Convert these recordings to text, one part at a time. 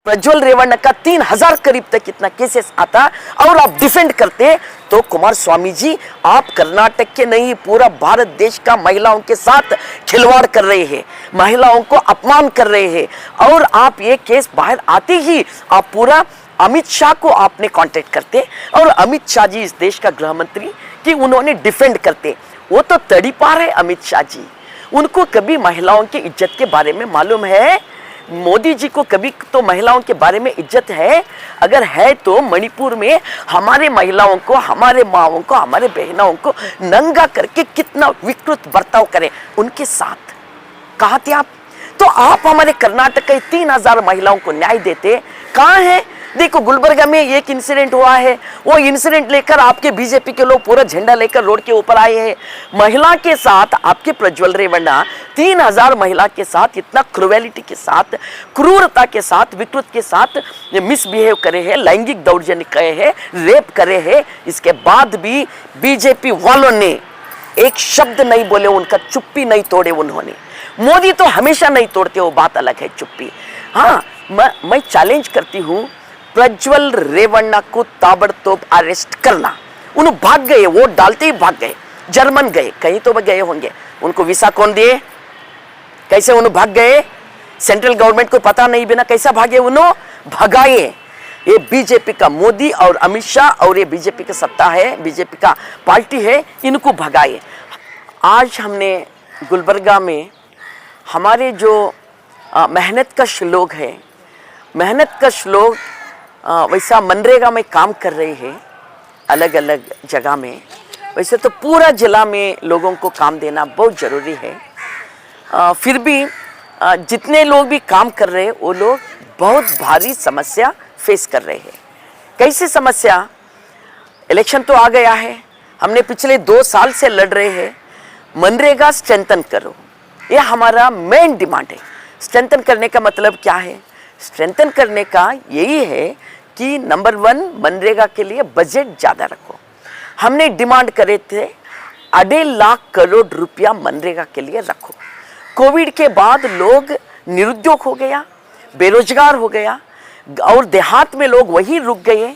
प्रज्वल रेवण्णा का 3000 करीब तक कितना केसेस आता और आप डिफेंड करते तो कुमार स्वामी जी आप कर्नाटक के नहीं पूरा भारत देश का महिलाओं के साथ खिलवाड़ कर रहे हैं, महिलाओं को अपमान कर रहे हैं। और आप ये केस बाहर आते ही आप पूरा अमित शाह को आपने कांटेक्ट करते और अमित शाह जी इस देश का गृह मंत्री कि उन्होंने डिफेंड करते। वो तो तड़ीपार है अमित शाह जी, उनको कभी महिलाओं की इज्जत के बारे में मालूम है? मोदी जी को कभी तो महिलाओं के बारे में इज्जत है? अगर है तो मणिपुर में हमारे महिलाओं को, हमारे माओं को, हमारे बहनों को नंगा करके कितना विकृत बर्ताव करें उनके साथ, कहाँ थे आप? तो आप हमारे कर्नाटक के 3000 महिलाओं को न्याय देते, कहाँ है? देखो गुलबर्गा में एक इंसिडेंट हुआ है, वो इंसिडेंट लेकर आपके बीजेपी के लोग पूरा झंडा लेकर रोड के ऊपर आए हैं। महिला के साथ आपके प्रज्वल रेवण्णा 3000 महिला के साथ इतना क्रूएलिटी के साथ, क्रूरता के साथ, विकृत के साथ मिसबिहेव करे हैं, लैंगिक दौर्जन्य करे हैं, रेप करे हैं। इसके बाद भी बीजेपी वालों ने एक शब्द नहीं बोले, उनका चुप्पी नहीं तोड़े उन्होंने। मोदी तो हमेशा नहीं तोड़ते, वो बात अलग है चुप्पी। हाँ, मैं चैलेंज करती हूँ प्रज्वल रेवण्णा को ताबड़तोड़ अरेस्ट करना। उन्होंने भाग गए, वोट डालते ही भाग गए, जर्मन गए, कहीं तो गए होंगे, उनको वीसा कौन दिए? कैसे उन्होंने भाग गए? सेंट्रल गवर्नमेंट को पता नहीं, बिना कैसा भागे उन्होंने? भगाए। ये बीजेपी का मोदी और अमित शाह और ये बीजेपी का सत्ता है, बीजेपी का पार्टी है, इनको भगाए। आज हमने गुलबर्गा में हमारे जो मेहनतकश लोग हैं, मेहनतकश लोग वैसा मनरेगा में काम कर रहे हैं अलग अलग जगह में। वैसे तो पूरा जिला में लोगों को काम देना बहुत ज़रूरी है। फिर भी जितने लोग भी काम कर रहे हैं वो लोग बहुत भारी समस्या फेस कर रहे हैं। कैसी समस्या? इलेक्शन तो आ गया है, हमने पिछले 2 साल से लड़ रहे हैं, मनरेगा स्ट्रेंथन करो, ये हमारा मेन डिमांड है। स्ट्रेंथन करने का मतलब क्या है? स्ट्रेंथन करने का यही है कि नंबर 1 मनरेगा के लिए बजट ज़्यादा रखो। हमने डिमांड करे थे 2.5 लाख करोड़ रुपया मनरेगा के लिए रखो। कोविड के बाद लोग निरुद्योग हो गया, बेरोजगार हो गया और देहात में लोग वहीं रुक गए।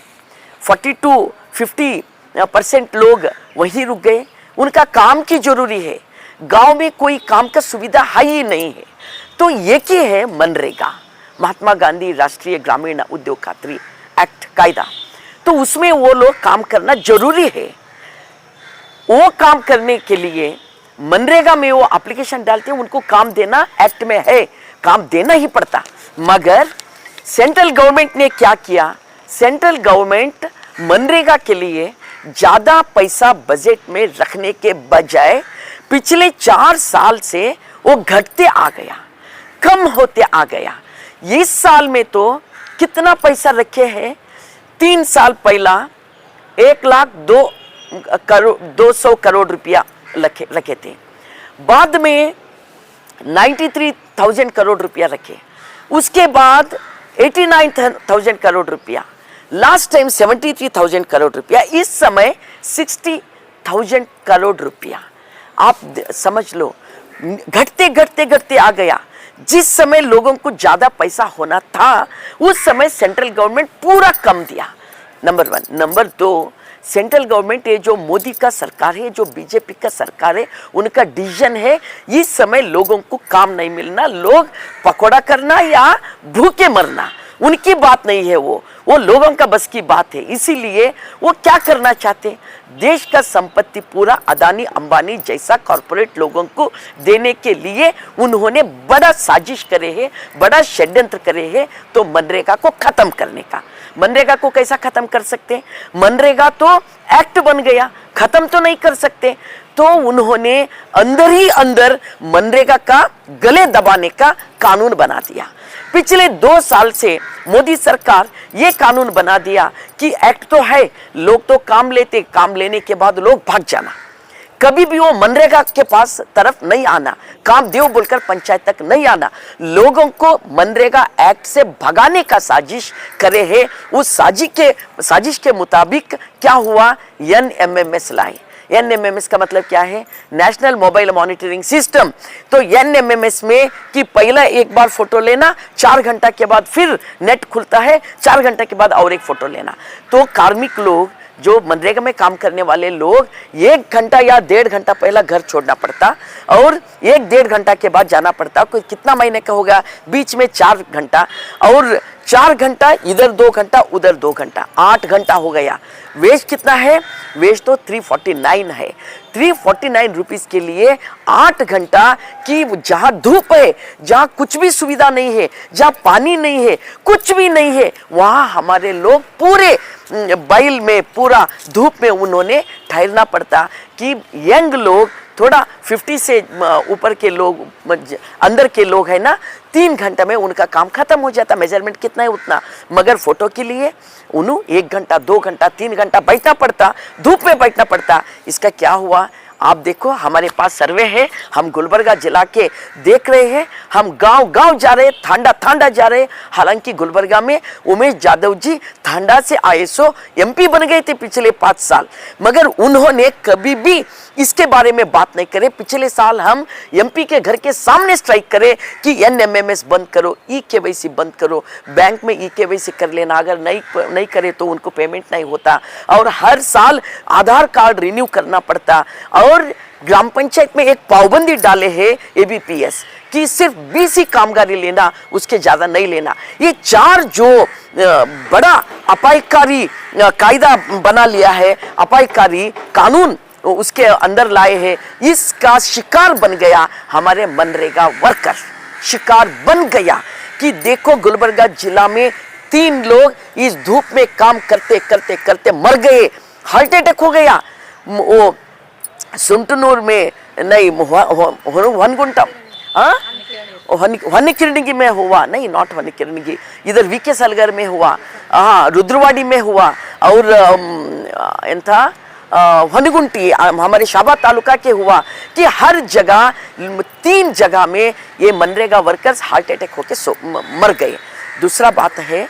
40 to 50% लोग वहीं रुक गए। उनका काम की जरूरी है, गांव में कोई काम का सुविधा है ही नहीं है। तो ये क्या है? मनरेगा, महात्मा गांधी राष्ट्रीय ग्रामीण उद्योग खातरी एक्ट कायदा। तो उसमें वो लोग काम करना जरूरी है। वो काम करने के लिए मनरेगा में वो एप्लीकेशन डालते हैं, उनको काम देना एक्ट में है, काम देना ही पड़ता। मगर सेंट्रल गवर्नमेंट ने क्या किया? सेंट्रल गवर्नमेंट मनरेगा के लिए ज़्यादा पैसा बजट में रखने के बजाय पिछले 4 साल से वो घटते आ गया, कम होते आ गया। इस साल में तो कितना पैसा रखे हैं? 3 साल पहला 1,02 करोड़ रुपया रखे थे, बाद में 93,000 करोड़ रुपया रखे, उसके बाद 89,000 करोड़ रुपया, लास्ट टाइम 73,000 करोड़ रुपया, इस समय 60,000 करोड़ रुपया। आप समझ लो, घटते घटते घटते आ गया। जिस समय लोगों को ज्यादा पैसा होना था उस समय सेंट्रल गवर्नमेंट पूरा कम दिया, नंबर 1। नंबर 2, सेंट्रल गवर्नमेंट ये जो मोदी का सरकार है, जो बीजेपी का सरकार है, उनका डिसीजन है इस समय लोगों को काम नहीं मिलना, लोग पकौड़ा करना या भूखे मरना, उनकी बात नहीं है, वो लोगों का बस की बात है। इसीलिए वो क्या करना चाहते? देश का संपत्ति पूरा अदानी अंबानी जैसा कॉरपोरेट लोगों को देने के लिए उन्होंने बड़ा साजिश करे है, बड़ा षड्यंत्र करे है, तो मनरेगा को खत्म करने का। मनरेगा को कैसा खत्म कर सकते? मनरेगा तो एक्ट बन गया, खत्म तो नहीं कर सकते। तो उन्होंने अंदर ही अंदर मनरेगा का गले दबाने का कानून बना दिया। पिछले 2 साल से मोदी सरकार ये कानून बना दिया कि एक्ट तो है, लोग तो काम लेते, काम लेने के बाद लोग भाग जाना, कभी भी वो मनरेगा के पास तरफ नहीं आना, काम देव बोलकर पंचायत तक नहीं आना, लोगों को मनरेगा एक्ट से भगाने का साजिश करे है। उस साजिश के मुताबिक क्या हुआ? NMMS लाए। एनएमएमएस का मतलब क्या है? National mobile monitoring system. तो एनएमएमएस में कि पहला एक बार फोटो लेना, 4 घंटा के बाद फिर नेट खुलता है, 4 घंटा के बाद और एक फोटो लेना। तो कार्मिक लोग, जो मनरेगा में काम करने वाले लोग, 1 घंटा या 1.5 घंटा पहला घर छोड़ना पड़ता और 1-1.5 घंटा के बाद जाना पड़ता। कोई कितना महीने का होगा, बीच में 4 घंटा, और 4 घंटा इधर 2 घंटा उधर 2 घंटा, 8 घंटा हो गया। वेज कितना है? वेज तो 349 है। 349 रुपीज के लिए 8 घंटा की, जहां धूप है, जहां कुछ भी सुविधा नहीं है, जहां पानी नहीं है, कुछ भी नहीं है, वहां हमारे लोग पूरे बैल में, पूरा धूप में उन्होंने ठहरना पड़ता। कि यंग लोग, थोड़ा 50 से ऊपर के लोग, अंदर के लोग है ना, 3 घंटे में उनका काम खत्म हो जाता। मेजरमेंट कितना है उतना, मगर फोटो के लिए उन्हें 1 घंटा 2 घंटा 3 घंटा बैठना पड़ता, धूप में बैठना पड़ता। इसका क्या हुआ? आप देखो, हमारे पास सर्वे है, हम गुलबर्गा जिला के देख रहे हैं, हम गांव गांव जा रहे, थांडा जा रहे। हालांकि गुलबर्गा में उमेश जाधव जी थांडा से आईएसओ एमपी बन गए थे पिछले 5 साल, मगर उन्होंने कभी भी इसके बारे में बात नहीं करे। पिछले साल हम एमपी के घर के सामने स्ट्राइक करे कि एनएमएमएस बंद करो, ई-केवाईसी बंद करो, बैंक में ई-केवाईसी कर लेना, अगर नहीं करे तो उनको पेमेंट नहीं होता, और हर साल आधार कार्ड रिन्यू करना पड़ता। और ग्राम पंचायत में एक पाबंदी डाले है एबीपीएस कि सिर्फ 20 ही कामगारी लेना, उसके ज्यादा नहीं लेना। ये 4 जो बड़ा अपायकारी कायदा बना लिया है, अपायकारी कानून उसके अंदर लाए हैं, इसका शिकार बन गया हमारे मनरेगा वर्कर, शिकार बन गया। कि देखो, गुलबर्गा जिला में 3 लोग इस धूप में काम करते करते करते मर गए, हार्ट अटैक हो गया। वो सुंटनूर में नहीं, वनगुंटा, वनिकिरणगी में हुआ, नहीं, नॉट वनिकिरणगी, इधर वीके सलगर में हुआ, हाँ, रुद्रवाड़ी में हुआ, और एंथा वनगुंटी हमारे शाबा तालुका के हुआ। कि हर जगह 3 जगह में ये मनरेगा वर्कर्स हार्ट अटैक होके मर गए। दूसरा बात है,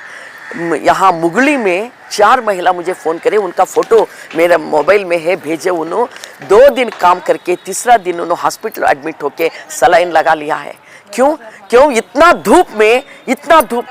यहाँ मुगली में 4 महिला मुझे फ़ोन करे, उनका फ़ोटो मेरे मोबाइल में है, भेजे। उन्होंने 2 दिन काम करके तीसरा दिन उन्होंने हॉस्पिटल एडमिट होके सलाइन लगा लिया है। क्यों? इतना धूप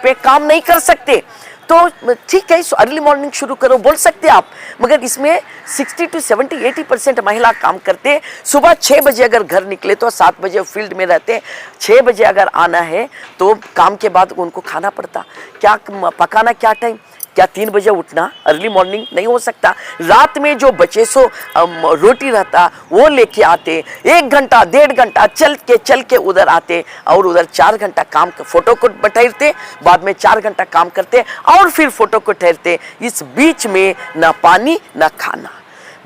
में काम नहीं कर सकते। तो ठीक है, अर्ली मॉर्निंग शुरू करो, बोल सकते आप, मगर इसमें 60 to 70, 80% महिला काम करते। सुबह 6 बजे अगर घर निकले तो 7 बजे फील्ड में रहते। 6 बजे अगर आना है तो काम के बाद उनको खाना पड़ता, क्या पकाना, क्या टाइम, क्या 3 बजे उठना? अर्ली मॉर्निंग नहीं हो सकता। रात में जो बचे सो रोटी रहता वो लेके आते, 1 घंटा 1.5 घंटा चल के उधर आते, और उधर 4 घंटा काम, फोटो को ठहरते, बाद में 4 घंटा काम करते और फिर फोटो को ठहरते। इस बीच में ना पानी ना खाना,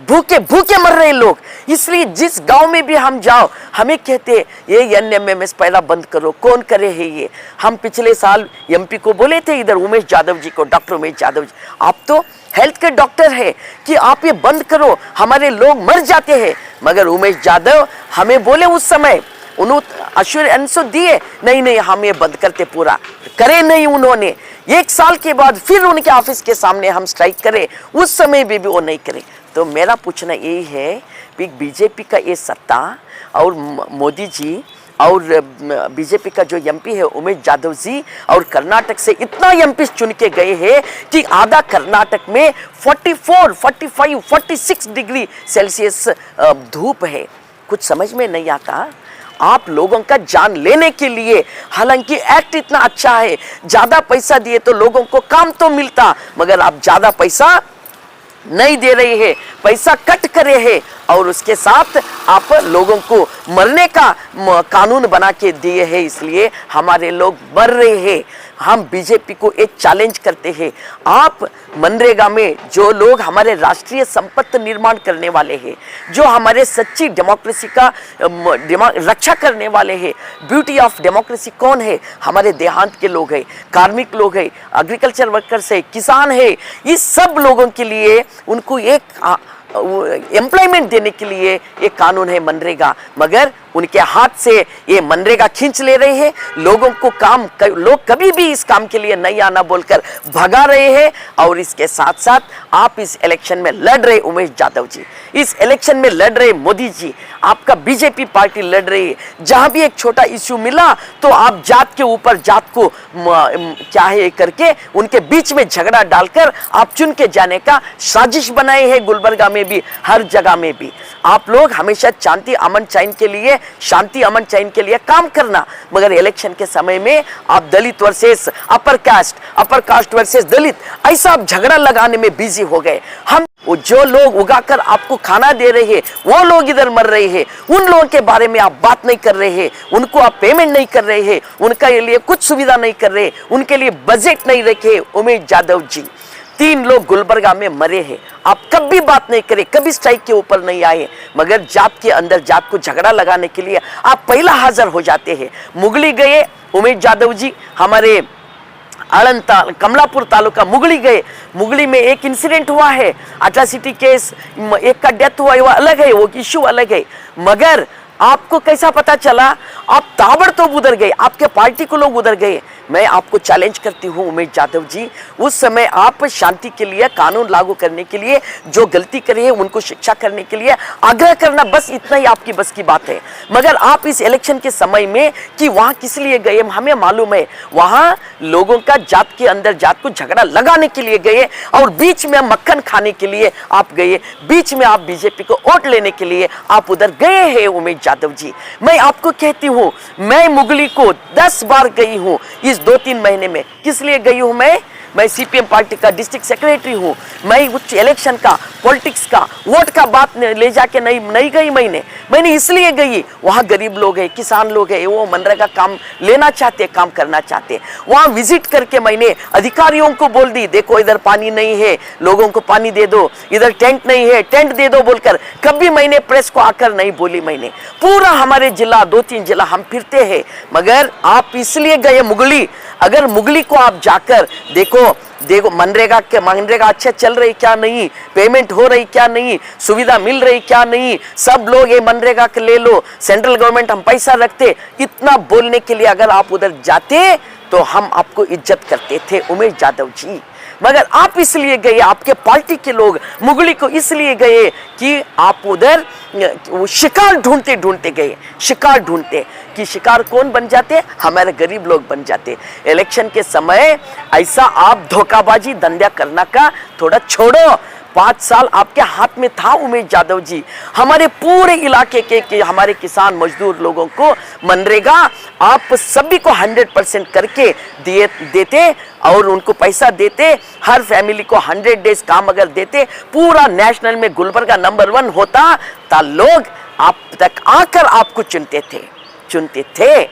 भूखे मर रहे लोग। इसलिए जिस गांव में भी हम जाओ, हमें कहते ये एनएमएमएस पहला बंद करो। कौन करे है ये? हम पिछले साल एमपी को बोले थे, इधर उमेश जाधव जी को, डॉक्टर उमेश जाधव जी, आप तो हेल्थ के डॉक्टर है, कि आप ये बंद करो, हमारे लोग मर जाते हैं। मगर उमेश जाधव हमें बोले उस समय, उन्होंने अश्योरेंस दिए, नहीं हम ये बंद करते, पूरा करे नहीं उन्होंने। 1 साल के बाद फिर उनके ऑफिस के सामने हम स्ट्राइक करे, उस समय भी वो नहीं करे। तो मेरा पूछना यही है कि बीजेपी का ये सत्ता और मोदी जी और बीजेपी का जो एमपी है उमेश जाधव जी, और कर्नाटक से इतना एमपी चुन के गए हैं कि आधा कर्नाटक में 44, 45, 46 डिग्री सेल्सियस धूप है। कुछ समझ में नहीं आता। आप लोगों का जान लेने के लिए, हालांकि एक्ट इतना अच्छा है, ज्यादा पैसा दिए तो लोगों को काम तो मिलता, मगर आप ज्यादा पैसा नहीं दे रहे हैं, पैसा कट करे हैं, और उसके साथ आप लोगों को मरने का कानून बना के दिए हैं। इसलिए हमारे लोग मर रहे हैं। हम बीजेपी को एक चैलेंज करते हैं, आप मनरेगा में जो लोग हमारे राष्ट्रीय संपत्ति निर्माण करने वाले हैं, जो हमारे सच्ची डेमोक्रेसी का रक्षा करने वाले हैं, ब्यूटी ऑफ डेमोक्रेसी कौन है? हमारे देहांत के लोग हैं, कार्मिक लोग हैं, एग्रीकल्चर वर्कर्स है, किसान है। इस सब लोगों के लिए उनको एक एम्प्लॉयमेंट देने के लिए एक कानून है मनरेगा, मगर उनके हाथ से ये मनरेगा खींच ले रहे हैं, लोगों को लोग कभी भी इस काम के लिए नहीं आना बोलकर भगा रहे हैं। और इसके साथ साथ आप इस इलेक्शन में लड़ रहे उमेश यादव जी, इस इलेक्शन में लड़ रहे मोदी जी, आपका बीजेपी पार्टी लड़ रही है। जहां भी एक छोटा इश्यू मिला तो आप जात के ऊपर जात को क्या है करके उनके बीच में झगड़ा डालकर आप चुन के जाने का साजिश बनाए हैं। गुलबर्गा में भी, हर जगह में भी आप लोग हमेशा शांति अमन चैन के लिए काम करना, मगर इलेक्शन के समय में आप दलित वर्सेस अपर कास्ट वर्सेस दलित, ऐसा आप झगड़ा लगाने में बिजी हो गए। हम जो लोग उगाकर आपको खाना दे रहे हैं वो लोग इधर मर रहे हैं, उन लोगों के बारे में आप बात नहीं कर रहे हैं, उनको आप पेमेंट नहीं कर रहे हैं, उनका लिए कुछ सुविधा नहीं कर रहे, उनके लिए बजट नहीं रखे। उमेश यादव जी, 3 लोग गुलबर्गा में मरे हैं, आप कभी बात नहीं करे, कभी स्ट्राइक के ऊपर नहीं आए, मगर जात के अंदर जात को झगड़ा लगाने के लिए आप पहला हाजिर हो जाते हैं। मुगली गए उमेश यादव जी, हमारे कमलापुर तालुका मुगली गए, मुगली में एक इंसिडेंट हुआ है, अट्रॉसिटी केस, एक का डेथ हुआ है, वो अलग है, वो इश्यू अलग है, मगर आपको कैसा पता चला? आप ताबड़तोड़ उधर गए, आपके पार्टी को लोग उधर गए। मैं आपको चैलेंज करती हूं उमेश यादव जी, उस समय आप शांति के लिए, कानून लागू करने के लिए जो गलती करी है उनको शिक्षा करने के लिए आग्रह करना, बस इतना ही आपकी बस की बात है। मगर आप इस इलेक्शन के समय में कि वहां किस लिए गए, हमें मालूम है, वहां लोगों का जात के अंदर जात को झगड़ा लगाने के लिए गए और बीच में मक्खन खाने के लिए आप गए, बीच में आप बीजेपी को वोट लेने के लिए आप उधर गए हैं। उमेश यादव जी, मैं आपको कहती हूं, मैं मुगली को 10 बार गई हूं इस 2-3 महीने में। किस लिए गई हूं? मैं सीपीएम पार्टी का डिस्ट्रिक्ट सेक्रेटरी हूं, मैं उच्च इलेक्शन का, पॉलिटिक्स का, वोट का बात ले जाके नहीं गई। मैंने इसलिए गई, वहां गरीब लोग हैं, किसान लोग हैं, वो मनरेगा काम लेना चाहते, काम करना चाहते। वहां विजिट करके मैंने अधिकारियों को बोल दी, देखो इधर पानी नहीं है, लोगों को पानी दे दो, इधर टेंट नहीं है, टेंट दे दो बोलकर कभी मैंने प्रेस को आकर नहीं बोली। मैंने पूरा हमारे जिला, 2-3 जिला हम फिरते हैं, मगर आप इसलिए गए मुगली। अगर मुगली को आप जाकर देखो मनरेगा अच्छे चल रही क्या नहीं, पेमेंट हो रही क्या नहीं, सुविधा मिल रही क्या नहीं, सब लोग ये मनरेगा के ले लो, सेंट्रल गवर्नमेंट हम पैसा रखते, इतना बोलने के लिए अगर आप उधर जाते तो हम आपको इज्जत करते थे उमेश यादव जी। मगर आप इसलिए गए, आपके पार्टी के लोग मुगली को इसलिए गए कि आप उधर शिकार ढूंढते गए, शिकार ढूंढते कि शिकार कौन बन जाते? हमारे गरीब लोग बन जाते। इलेक्शन के समय ऐसा आप धोखाबाजी धंधा करना का थोड़ा छोड़ो। 5 साल आपके हाथ में था उमेश यादव जी, हमारे पूरे इलाके के हमारे किसान मजदूर लोगों को मनरेगा आप सभी को 100% करके देते और उनको पैसा देते, हर फैमिली को 100 डेज काम अगर देते, पूरा नेशनल में गुलबर्गा नंबर 1 होता, तो लोग आप तक आकर आपको चुनते थे।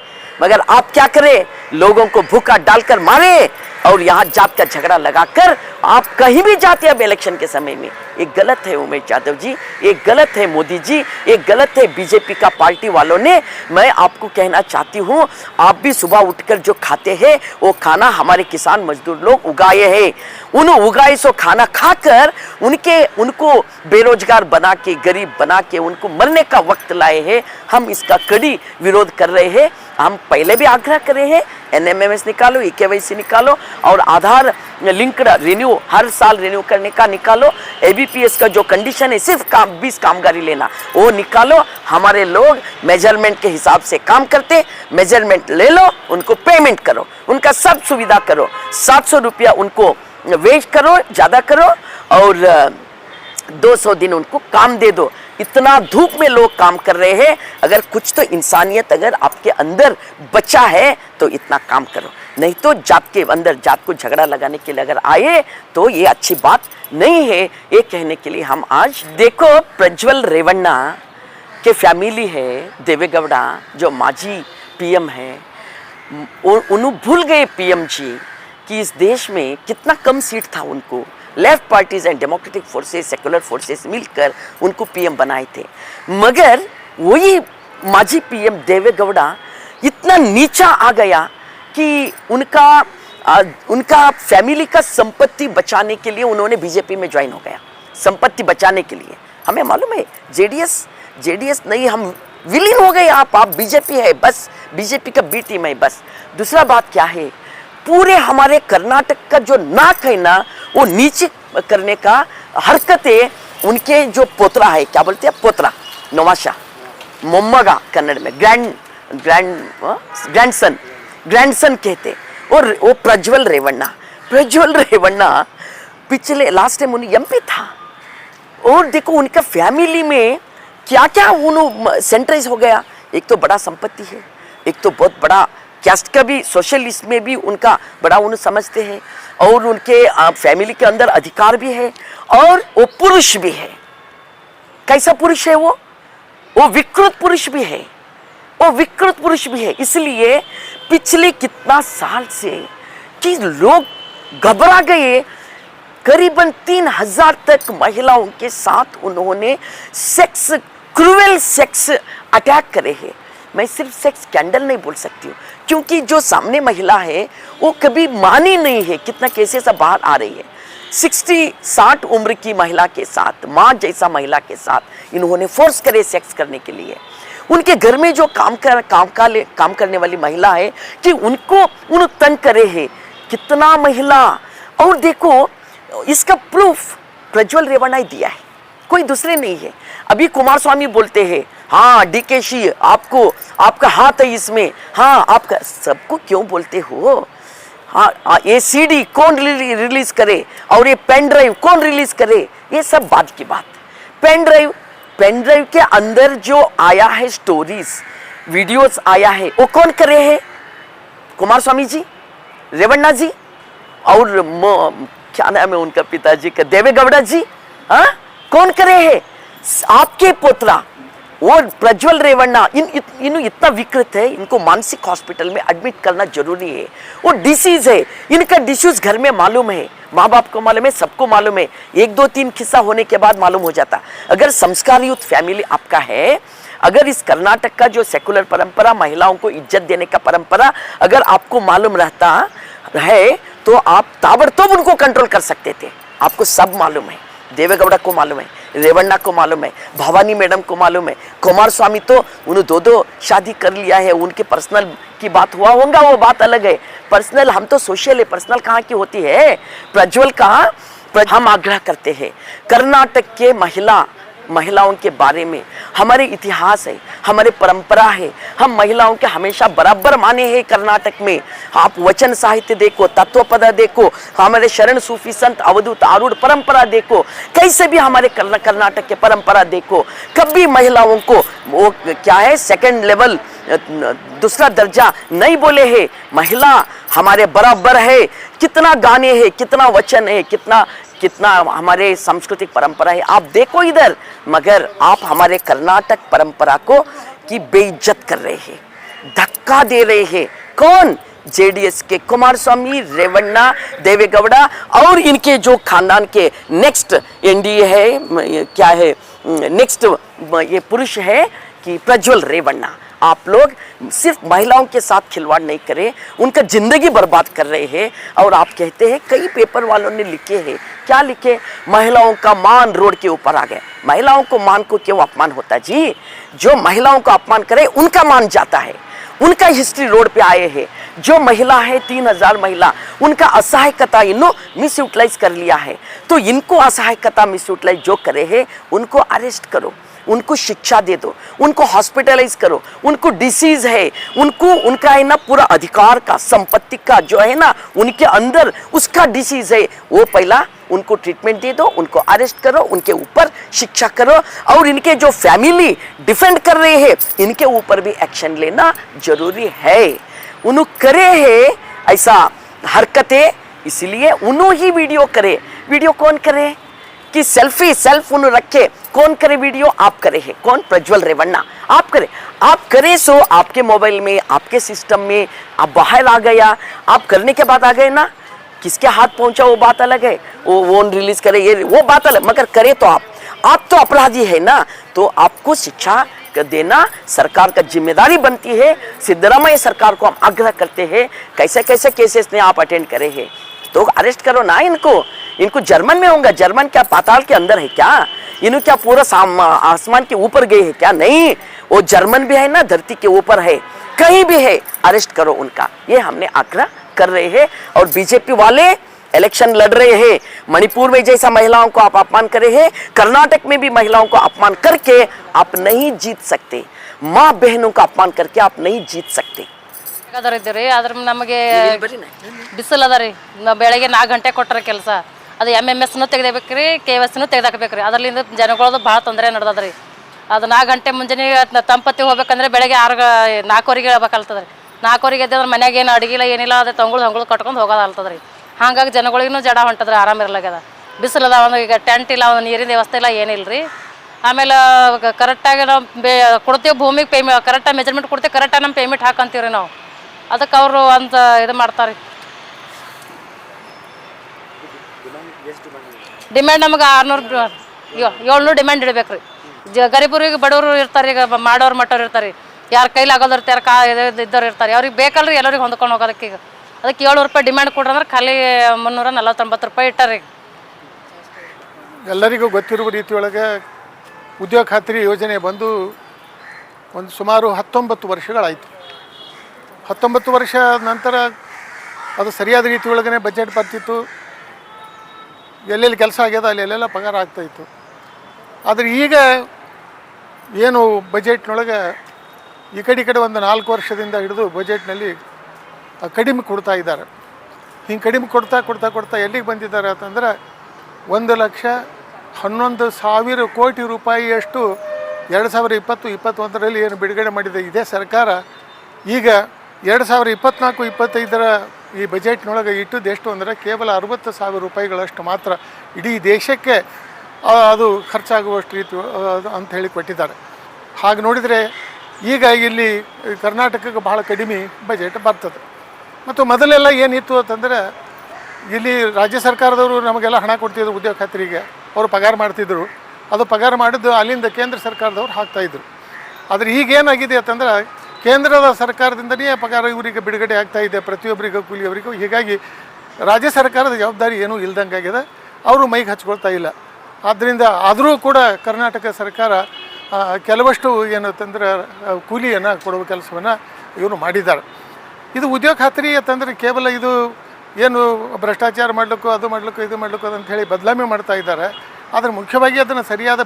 मगर आप क्या करें? लोगों को भूखा डालकर मारे और यहाँ जात का झगड़ा लगाकर आप कहीं भी जाते अब इलेक्शन के समय में। ये गलत है उमेश यादव जी, ये गलत है मोदी जी, ये गलत है बीजेपी का पार्टी वालों ने। मैं आपको कहना चाहती हूँ, आप भी सुबह उठकर जो खाते हैं वो खाना हमारे किसान मजदूर लोग उगाए हैं, उन उगाए सो खाना खाकर उनको बेरोजगार बना के, गरीब बना के उनको मरने का वक्त लाए हैं। हम इसका कड़ी विरोध कर रहे हैं। हम पहले भी आग्रह कर रहे हैं, NMMS निकालो, EKYC निकालो और आधार लिंक्ड रिन्यू हर साल रिन्यू करने का निकालो। ABPS का जो कंडीशन है सिर्फ 20 कामगारी लेना, वो निकालो। हमारे लोग मेजरमेंट के हिसाब से काम करते, मेजरमेंट ले लो, उनको पेमेंट करो, उनका सब सुविधा करो, 700 रुपया उनको वेज करो, ज़्यादा करो और 200 दिन उनको काम दे दो। इतना धूप में लोग काम कर रहे हैं, अगर कुछ तो इंसानियत अगर आपके अंदर बचा है तो इतना काम करो, नहीं तो जात के अंदर जात को झगड़ा लगाने के लिए अगर आए तो ये अच्छी बात नहीं है। ये कहने के लिए हम आज देखो, प्रज्वल रेवन्ना के फैमिली है, देवेगौड़ा जो माजी PM है, उन्होंने भूल गए PM जी कि इस देश में कितना कम सीट था उनको। Left parties and democratic forces, secular forces मिलकर उनको PM बनाए थे, मगर वही माजी PM देवेगौड़ा इतना नीचा आ गया कि उनका फैमिली का संपत्ति बचाने के लिए उन्होंने बीजेपी में ज्वाइन हो गया, संपत्ति बचाने के लिए। हमें मालूम है जेडीएस नहीं, हम विलीन हो गए आप बीजेपी है बस, बीजेपी का बी टीम है बस। दूसरा बात क्या है, पूरे हमारे कर्नाटक का जो नाक है ना वो नीचे करने का हरकतें उनके जो पोतरा है, क्या बोलते हैं पोतरा, नवाशा मोम्मगा कन्नड़ में ग्रैंडसन कहते। और वो प्रज्वल रेवन्ना पिछले लास्ट टाइम उन्हें एमपी था। और देखो उनका फैमिली में क्या क्या उन्होंने सेंट्राइज हो गया। एक तो बड़ा संपत्ति है, एक तो बहुत बड़ा कैस्ट का भी, सोशलिस्ट में भी उनका बड़ा उन्हें समझते हैं, और उनके फैमिली के अंदर अधिकार भी है, और वो पुरुष भी है। कैसा पुरुष है वो विकृत पुरुष भी है, इसलिए पिछले कितना साल से कि लोग घबरा गए। करीबन 3000 तक महिलाओं के साथ उन्होंने क्रूएल सेक्स अटैक करे हैं। मैं सिर्फ सेक्स स्कैंडल नहीं बोल सकती हूँ, क्योंकि जो सामने महिला है वो कभी मानी नहीं है। कितना केसेस अब बाहर आ रही है। 60 उम्र की महिला के साथ, माँ जैसा महिला के साथ इन्होंने फोर्स करे सेक्स करने के लिए। उनके घर में जो काम करने वाली महिला है कि उन तंग करे है कितना महिला। और देखो इसका प्रूफ प्रज्वल रेवन्ना ही दिया है, कोई दूसरे नहीं है। अभी कुमारस्वामी बोलते हैं हाँ डीकेशी आपका हाथ है इसमें, हाँ आपका, सबको क्यों बोलते हो? हाँ ये सीडी कौन रिलीज करे और ये पेन ड्राइव कौन रिलीज करे, ये सब बात की बात। पेन ड्राइव के अंदर जो आया है स्टोरीज, वीडियोस आया है, वो कौन करे है? कुमारस्वामी जी, रेवन्ना जी, और क्या नाम है उनका पिताजी का, देवेगौड़ा जी। हाँ कौन करे है? आपके पोतरा वो प्रज्वल रेवन्ना। इतना विकृत है, इनको मानसिक हॉस्पिटल में एडमिट करना जरूरी है। वो डिसीज है, इनका डिसीज घर में मालूम है, माँ बाप को मालूम है, सबको मालूम है। 1 2 3 किस्सा होने के बाद मालूम हो जाता। अगर संस्कार युक्त फैमिली आपका है, अगर इस कर्नाटक का जो सेकुलर परंपरा, महिलाओं को इज्जत देने का परंपरा अगर आपको मालूम रहता है तो आप ताबड़तोड़ उनको कंट्रोल कर सकते थे। आपको सब मालूम है, देवेगौड़ा को मालूम है, रेवन्ना को मालूम है, भवानी मैडम को मालूम है। कुमारस्वामी तो उन्होंने 2 शादी कर लिया है, उनके पर्सनल की बात हुआ होगा, वो बात अलग है। पर्सनल, हम तो सोशल है, पर्सनल कहाँ की होती है? प्रज्वल कहाँ? हम आग्रह करते हैं कर्नाटक के महिलाओं के बारे में, हमारे इतिहास है, हमारे परंपरा है, हम महिलाओं के हमेशा बराबर माने हैं कर्नाटक में। आप वचन साहित्य देखो, तत्वपद देखो, हमारे शरण सूफी संत अवधूत आरूढ़ परंपरा देखो, कैसे भी हमारे कर्नाटक के परंपरा देखो। कभी महिलाओं को वो क्या है सेकंड लेवल, दूसरा दर्जा नहीं बोले है। महिला हमारे बराबर है। कितना गाने हैं, कितना वचन है, कितना हमारे सांस्कृतिक परंपरा है, आप देखो इधर। मगर आप हमारे कर्नाटक परंपरा को की बेइज्जत कर रहे हैं, धक्का दे रहे हैं। कौन? जेडीएस के कुमारस्वामी, रेवन्ना, देवेगौड़ा और इनके जो खानदान के नेक्स्ट एनडीए है, क्या है नेक्स्ट ये पुरुष है कि प्रज्वल रेवन्ना। आप लोग सिर्फ महिलाओं के साथ खिलवाड़ नहीं करें, उनका जिंदगी बर्बाद कर रहे हैं। और आप कहते हैं, कई पेपर वालों ने लिखे हैं, क्या लिखे? महिलाओं का मान रोड के ऊपर आ गया। महिलाओं को मान को क्यों अपमान होता जी? जो महिलाओं का अपमान करे उनका मान जाता है, उनका हिस्ट्री रोड पे आए हैं। जो महिला है 3000 महिला, उनका असहायकता इन्हों मिस यूटिलाइज कर लिया है। तो इनको असहायकता मिस यूटिलाइज जो करे है उनको अरेस्ट करो, उनको शिक्षा दे दो, उनको हॉस्पिटलाइज करो। उनको डिसीज है, उनका है ना पूरा अधिकार का, संपत्ति का जो है ना उनके अंदर उसका डिसीज है, वो पहला उनको ट्रीटमेंट दे दो, उनको अरेस्ट करो, उनके ऊपर शिक्षा करो। और इनके जो फैमिली डिफेंड कर रहे हैं इनके ऊपर भी एक्शन लेना जरूरी है। उन्होंने करे है ऐसा हरकतें, इसलिए उन्होंने ही वीडियो करे। वीडियो कौन करे कि सेल्फ उन्होंने रखे? कौन करे वीडियो? आप करे है। कौन? प्रज्वल रेवन्ना। आप करे सो आपके मोबाइल में, आपके सिस्टम में, आप बाहर आ गया, आप करने के बाद आ गए ना, किसके हाथ पहुंचा वो बात अलग है, वो रिलीज करे ये वो बात अलग, मगर करे तो आप तो अपराधी है ना। तो आपको शिक्षा देना सरकार का जिम्मेदारी बनती है। सिद्धरामैया सरकार को हम आग्रह करते हैं, कैसे कैसे केसेस ने आप अटेंड करे हैं तो अरेस्ट करो ना इनको जर्मन में होगा। जर्मन क्या पाताल के अंदर है क्या? इन्हों क्या पूरा आसमान के ऊपर गए हैं क्या? नहीं, वो जर्मन भी है ना, धरती के ऊपर है, कहीं भी है, अरेस्ट करो उनका, ये हमने आग्रह कर रहे हैं। और बीजेपी वाले इलेक्शन लड़ रहे हैं, मणिपुर में जैसा महिलाओं को आप अपमान करे हैं, कर्नाटक में भी महिलाओं को अपमान करके आप नहीं जीत सकते, माँ बहनों का अपमान करके आप नहीं जीत सकते। ಇದ್ದೀರಿ ಆದ್ರೆ ನಮಗೆ ಬಿಸಿಲು ಅದ ರೀ, ಬೆಳಗ್ಗೆ 4 ಗಂಟೆ ಕೊಟ್ಟರೆ ಕೆಲಸ, ಅದು MMSನೂ ತೆಗೆದೇಬೇಕ್ರಿ, KYCನೂ ತೆಗೆದಾಕಬೇಕ್ರಿ, ಅದರಿಂದ ಜನಗಳದು ಭಾಳ ತೊಂದರೆ ನಡೆದದ್ರಿ. ಅದು 4 ಗಂಟೆ ಮುಂಜಾನೆ ತಂಪತ್ತಿ ಹೋಗ್ಬೇಕಂದ್ರೆ ಬೆಳಗ್ಗೆ 4:15ಗೆ ಹೇಳ್ಬೇಕಾಗ್ತದ್ರಿ. 4:15ಗೆ ಎದ್ದರೆ ಮನ್ಯಾಗ ಏನು ಅಡುಗಿಲ್ಲ ಏನಿಲ್ಲ, ಅದು ತಂಗುಳು ಕಟ್ಕೊಂಡು ಹೋಗೋದಾಗ್ತದ್ರಿ. ಹಾಗಾಗಿ ಜನಗಳಿಗೂ ಜಡ ಹೊಂಟದ್ರಿ, ಆರಾಮ ಇರ್ಲಾಗ್ಯದ. ಬಿಸಿಲದ, ಒಂದು ಈಗ ಟೆಂಟ್ ಇಲ್ಲ, ಒಂದು ನೀರಿನ ವ್ಯವಸ್ಥೆ ಇಲ್ಲ, ಏನಿಲ್ಲ ರೀ. ಆಮೇಲೆ ಕರೆಕ್ಟಾಗಿ ನಾವು ಕೊಡ್ತೀವಿ, ಭೂಮಿಗೆ ಕರೆಕ್ಟಾಗಿ ಮೆಜರ್ಮೆಂಟ್ ಕೊಡ್ತೀವಿ, ಕರೆಕ್ಟಾಗಿ ನಮ್ಮ ಪೇಮೆಂಟ್ ಹಾಕಂತೀವಿ ರೀ ನಾವು. ಅದಕ್ಕೆ ಅವರು ಅಂತ ಇದು ಮಾಡ್ತಾರೆ. ಡಿಮ್ಯಾಂಡ್ ನಮಗೆ 700 ಡಿಮ್ಯಾಂಡ್ ಇಡಬೇಕು ರೀ. ಗರೀಬರಿಗೆ ಬಡವರು ಇರ್ತಾರೆ, ಈಗ ಮಾಡೋರು ಮಟ್ಟವ್ರು ಇರ್ತಾರೆ, ಯಾರು ಕೈಲಿ ಆಗೋದು ಇರ್ತಾರೆ, ಇದ್ದವ್ರು ಇರ್ತಾರೆ, ಅವ್ರಿಗೆ ಬೇಕಲ್ರಿ ಎಲ್ಲರಿಗೆ ಹೊಂದ್ಕೊಂಡು ಹೋಗೋದಕ್ಕೆ. ಈಗ ಅದಕ್ಕೆ 700 ರೂಪಾಯಿ ಡಿಮ್ಯಾಂಡ್ ಕೊಡ್ರಿ ಅಂದ್ರೆ ಖಾಲಿ 349 ರೂಪಾಯಿ ಇಟ್ಟಾರೆ. ಎಲ್ಲರಿಗೂ ಗೊತ್ತಿರುವ ರೀತಿಯೊಳಗೆ ಉದ್ಯೋಗ ಖಾತ್ರಿ ಯೋಜನೆ ಬಂದು ಒಂದು ಸುಮಾರು 19 ವರ್ಷಗಳಾಯಿತು. 19 ವರ್ಷ ನಂತರ ಅದು ಸರಿಯಾದ ರೀತಿಯೊಳಗೇ ಬಜೆಟ್ ಬರ್ತಿತ್ತು, ಎಲ್ಲೆಲ್ಲಿ ಕೆಲಸ ಆಗ್ಯದ ಅಲ್ಲೆಲ್ಲ ಪಗಾರ ಆಗ್ತಾಯಿತ್ತು. ಆದರೆ ಈಗ ಏನು ಬಜೆಟ್ನೊಳಗೆ ಈ ಕಡೆ ಒಂದು 4 ವರ್ಷದಿಂದ ಹಿಡಿದು ಬಜೆಟ್ನಲ್ಲಿ ಕಡಿಮೆ ಕೊಡ್ತಾ ಇದ್ದಾರೆ. ಹಿಂಗೆ ಕಡಿಮೆ ಕೊಡ್ತಾ ಎಲ್ಲಿಗೆ ಬಂದಿದ್ದಾರೆ ಅಂತಂದ್ರೆ 1,11,000 ಕೋಟಿ ರೂಪಾಯಿಯಷ್ಟು 2020-21ರಲ್ಲಿ ಏನು ಬಿಡುಗಡೆ ಮಾಡಿದೆ ಇದೇ ಸರ್ಕಾರ, ಈಗ 2024-25ರ ಈ ಬಜೆಟ್ನೊಳಗೆ ಇಟ್ಟದ್ದು ಎಷ್ಟು ಅಂದರೆ ಕೇವಲ 60,000 ರೂಪಾಯಿಗಳಷ್ಟು ಮಾತ್ರ ಇಡೀ ದೇಶಕ್ಕೆ ಅದು ಖರ್ಚಾಗುವಷ್ಟು ರೀತಿ ಅಂತ ಹೇಳಿ ಕೊಟ್ಟಿದ್ದಾರೆ. ಹಾಗೆ ನೋಡಿದರೆ ಈಗ ಇಲ್ಲಿ ಕರ್ನಾಟಕಕ್ಕೆ ಭಾಳ ಕಡಿಮೆ ಬಜೆಟ್ ಬರ್ತದೆ. ಮತ್ತು ಮೊದಲೆಲ್ಲ ಏನಿತ್ತು ಅಂತಂದರೆ ಇಲ್ಲಿ ರಾಜ್ಯ ಸರ್ಕಾರದವರು ನಮಗೆಲ್ಲ ಹಣ ಕೊಡ್ತಿದ್ರು, ಉದ್ಯೋಗ ಖಾತ್ರಿಗೆ ಅವರು ಪಗಾರ ಮಾಡ್ತಿದ್ರು, ಅದು ಪಗಾರ ಮಾಡಿದ್ದು ಅಲ್ಲಿಂದ ಕೇಂದ್ರ ಸರ್ಕಾರದವ್ರು ಹಾಕ್ತಾಯಿದ್ರು. ಆದರೆ ಈಗೇನಾಗಿದೆ ಅಂತಂದ್ರೆ ಕೇಂದ್ರದ ಸರ್ಕಾರದಿಂದಲೇ ಪಗಾರ ಇವರಿಗೆ ಬಿಡುಗಡೆ ಆಗ್ತಾಯಿದೆ, ಪ್ರತಿಯೊಬ್ಬರಿಗೂ ಕೂಲಿಯವರಿಗೂ. ಹೀಗಾಗಿ ರಾಜ್ಯ ಸರ್ಕಾರದ ಜವಾಬ್ದಾರಿ ಏನೂ ಇಲ್ದಂಗಾಗಿದೆ, ಅವರು ಮೈಗೆ ಹಚ್ಕೊಳ್ತಾ ಇಲ್ಲ. ಆದ್ದರಿಂದ ಆದರೂ ಕೂಡ ಕರ್ನಾಟಕ ಸರ್ಕಾರ ಕೆಲವಷ್ಟು ಏನಂತಂದ್ರೆ ಕೂಲಿಯನ್ನು ಕೊಡುವ ಕೆಲಸವನ್ನು ಇವರು ಮಾಡಿದ್ದಾರೆ. ಇದು ಉದ್ಯೋಗ ಖಾತ್ರಿ ಅಂತಂದರೆ ಕೇವಲ ಇದು ಏನು ಭ್ರಷ್ಟಾಚಾರ ಮಾಡಲಿಕ್ಕೂ ಇದು ಮಾಡಲಿಕ್ಕೂ ಅಂಥೇಳಿ ಬದಲಾವಣೆ ಮಾಡ್ತಾ ಇದ್ದಾರೆ. ಆದರೆ ಮುಖ್ಯವಾಗಿ ಅದನ್ನು ಸರಿಯಾದ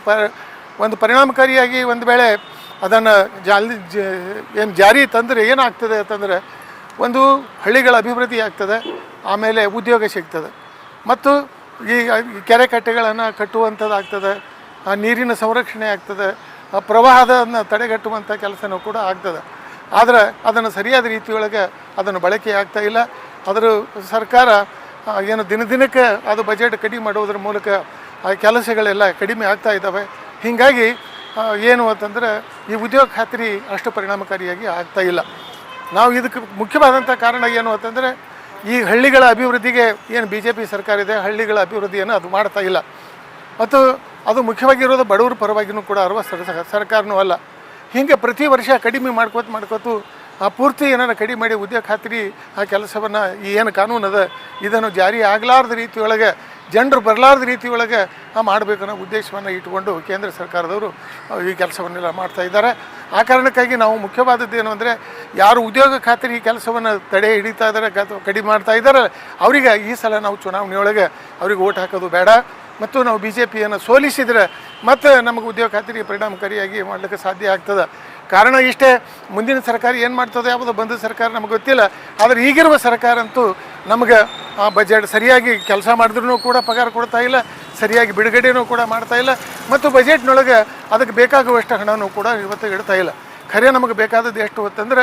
ಒಂದು ಪರಿಣಾಮಕಾರಿಯಾಗಿ ಒಂದು ವೇಳೆ ಅದನ್ನು ಏನು ಜಾರಿ ತಂದರೆ ಏನಾಗ್ತದೆ ಅಂತಂದರೆ ಒಂದು ಹಳ್ಳಿಗಳ ಅಭಿವೃದ್ಧಿ ಆಗ್ತದೆ, ಆಮೇಲೆ ಉದ್ಯೋಗ ಸಿಗ್ತದೆ, ಮತ್ತು ಈ ಕೆರೆ ಕಟ್ಟೆಗಳನ್ನು ಕಟ್ಟುವಂಥದ್ದಾಗ್ತದೆ, ನೀರಿನ ಸಂರಕ್ಷಣೆ ಆಗ್ತದೆ, ಪ್ರವಾಹವನ್ನು ತಡೆಗಟ್ಟುವಂಥ ಕೆಲಸನೂ ಕೂಡ ಆಗ್ತದೆ. ಆದರೆ ಅದನ್ನು ಸರಿಯಾದ ರೀತಿಯೊಳಗೆ ಅದನ್ನು ಬಳಕೆ ಆಗ್ತಾ ಇಲ್ಲ. ಅದರ ಸರ್ಕಾರ ಏನು ದಿನಕ್ಕೆ ಅದು ಬಜೆಟ್ ಕಡಿಮೆ ಮಾಡೋದ್ರ ಮೂಲಕ ಕೆಲಸಗಳೆಲ್ಲ ಕಡಿಮೆ ಆಗ್ತಾ ಇದ್ದಾವೆ. ಹೀಗಾಗಿ ಏನು ಅಂತಂದರೆ ಈ ಉದ್ಯೋಗ ಖಾತ್ರಿ ಅಷ್ಟು ಪರಿಣಾಮಕಾರಿಯಾಗಿ ಆಗ್ತಾ ಇಲ್ಲ. ನಾವು ಇದಕ್ಕೆ ಮುಖ್ಯವಾದಂಥ ಕಾರಣ ಏನು ಅಂತಂದರೆ ಈ ಹಳ್ಳಿಗಳ ಅಭಿವೃದ್ಧಿಗೆ ಏನು BJP ಸರ್ಕಾರ ಇದೆ, ಹಳ್ಳಿಗಳ ಅಭಿವೃದ್ಧಿಯನ್ನು ಅದು ಮಾಡ್ತಾ ಇಲ್ಲ. ಮತ್ತು ಅದು ಮುಖ್ಯವಾಗಿರೋದು ಬಡವರ ಪರವಾಗಿಯೂ ಕೂಡ ಅರುವ ಸರ್ಕಾರನೂ ಅಲ್ಲ. ಹೀಗೆ ಪ್ರತಿ ವರ್ಷ ಕಡಿಮೆ ಮಾಡ್ಕೋತು ಪೂರ್ತಿ ಏನಾರು ಕಡಿಮೆ ಮಾಡಿ ಉದ್ಯೋಗ ಖಾತ್ರಿ ಆ ಕೆಲಸವನ್ನು ಈ ಏನು ಕಾನೂನು ಅದ ಇದನ್ನು ಜಾರಿ ಆಗಲಾರ್ದ ರೀತಿಯೊಳಗೆ, ಜನರು ಬರಲಾರ್ದ ರೀತಿಯೊಳಗೆ ಮಾಡಬೇಕನ್ನೋ ಉದ್ದೇಶವನ್ನು ಇಟ್ಟುಕೊಂಡು ಕೇಂದ್ರ ಸರ್ಕಾರದವರು ಈ ಕೆಲಸವನ್ನೆಲ್ಲ ಮಾಡ್ತಾ ಇದ್ದಾರೆ. ಆ ಕಾರಣಕ್ಕಾಗಿ ನಾವು ಮುಖ್ಯವಾದದ್ದು ಏನು ಅಂದರೆ ಯಾರು ಉದ್ಯೋಗ ಖಾತ್ರಿ ಈ ಕೆಲಸವನ್ನು ತಡೆ ಹಿಡಿತಾ ಇದ್ದಾರೆ, ಕಡಿಮೆ ಮಾಡ್ತಾ ಇದ್ದಾರೆ, ಅವರಿಗೆ ಈ ಸಲ ನಾವು ಚುನಾವಣೆಯೊಳಗೆ ಅವ್ರಿಗೆ ಓಟ್ ಹಾಕೋದು ಬೇಡ. ಮತ್ತು ನಾವು BJPಯನ್ನು ಸೋಲಿಸಿದರೆ ಮತ್ತು ನಮಗೆ ಉದ್ಯೋಗ ಖಾತ್ರಿ ಪರಿಣಾಮಕಾರಿಯಾಗಿ ಮಾಡಲಿಕ್ಕೆ ಸಾಧ್ಯ ಆಗ್ತದೆ. ಕಾರಣ ಇಷ್ಟೇ, ಮುಂದಿನ ಸರ್ಕಾರ ಏನು ಮಾಡ್ತದೆ, ಯಾವುದೋ ಬಂದ ಸರ್ಕಾರ ನಮಗೆ ಗೊತ್ತಿಲ್ಲ. ಆದರೆ ಈಗಿರುವ ಸರ್ಕಾರ ಅಂತೂ ನಮಗೆ ಬಜೆಟ್ ಸರಿಯಾಗಿ ಕೆಲಸ ಮಾಡಿದ್ರೂ ಕೂಡ ಪಗಾರ ಕೊಡ್ತಾ ಇಲ್ಲ, ಸರಿಯಾಗಿ ಬಿಡುಗಡೆನೂ ಕೂಡ ಮಾಡ್ತಾ ಇಲ್ಲ, ಮತ್ತು ಬಜೆಟ್ನೊಳಗೆ ಅದಕ್ಕೆ ಬೇಕಾಗುವಷ್ಟು ಹಣನೂ ಕೂಡ ಇವತ್ತು ಇಡ್ತಾ ಇಲ್ಲ. ಖರೆ ನಮಗೆ ಬೇಕಾದದ್ದು ಎಷ್ಟು ಅಂತಂದರೆ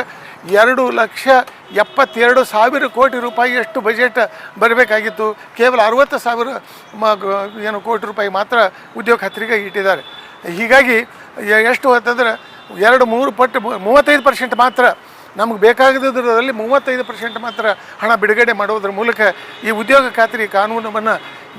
2,72,000 ಕೋಟಿ ರೂಪಾಯಿಯಷ್ಟು ಬಜೆಟ್ ಬರಬೇಕಾಗಿತ್ತು. ಕೇವಲ 60,000 ಏನು ಕೋಟಿ ರೂಪಾಯಿ ಮಾತ್ರ ಉದ್ಯೋಗ ಖಾತ್ರಿಗೆ ಇಟ್ಟಿದ್ದಾರೆ. ಹೀಗಾಗಿ ಎಷ್ಟು ಅಂತಂದರೆ 2-3 ಪಟ್ಟು 35% ಮಾತ್ರ ನಮಗೆ ಬೇಕಾಗದ್ರಲ್ಲಿ 35% ಮಾತ್ರ ಹಣ ಬಿಡುಗಡೆ ಮಾಡೋದ್ರ ಮೂಲಕ ಈ ಉದ್ಯೋಗ ಖಾತ್ರಿ ಕಾನೂನನ್ನು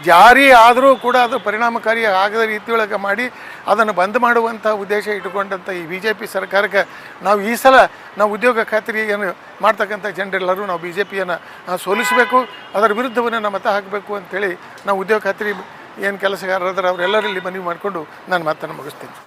ಜಾರಿ ಆದರೂ ಕೂಡ ಅದು ಪರಿಣಾಮಕಾರಿ ಆಗದ ರೀತಿಯೊಳಗೆ ಮಾಡಿ ಅದನ್ನು ಬಂದ್ ಮಾಡುವಂಥ ಉದ್ದೇಶ ಇಟ್ಟುಕೊಂಡಂಥ ಈ BJP ಸರ್ಕಾರಕ್ಕೆ ನಾವು ಈ ಸಲ ನಾವು ಉದ್ಯೋಗ ಖಾತ್ರಿಯನ್ನು ಮಾಡ್ತಕ್ಕಂಥ ಜನರೆಲ್ಲರೂ ನಾವು BJPಯನ್ನು ಸೋಲಿಸಬೇಕು, ಅದರ ವಿರುದ್ಧವನ್ನು ನಾವು ಮತ ಹಾಕಬೇಕು ಅಂಥೇಳಿ ನಾವು ಉದ್ಯೋಗ ಖಾತ್ರಿ ಏನು ಕೆಲಸಗಾರರಾದ್ರೆ ಅವರೆಲ್ಲರಲ್ಲಿ ಮನವಿ ಮಾಡಿಕೊಂಡು ನಾನು ಮಾತನ್ನು ಮುಗಿಸ್ತೀನಿ.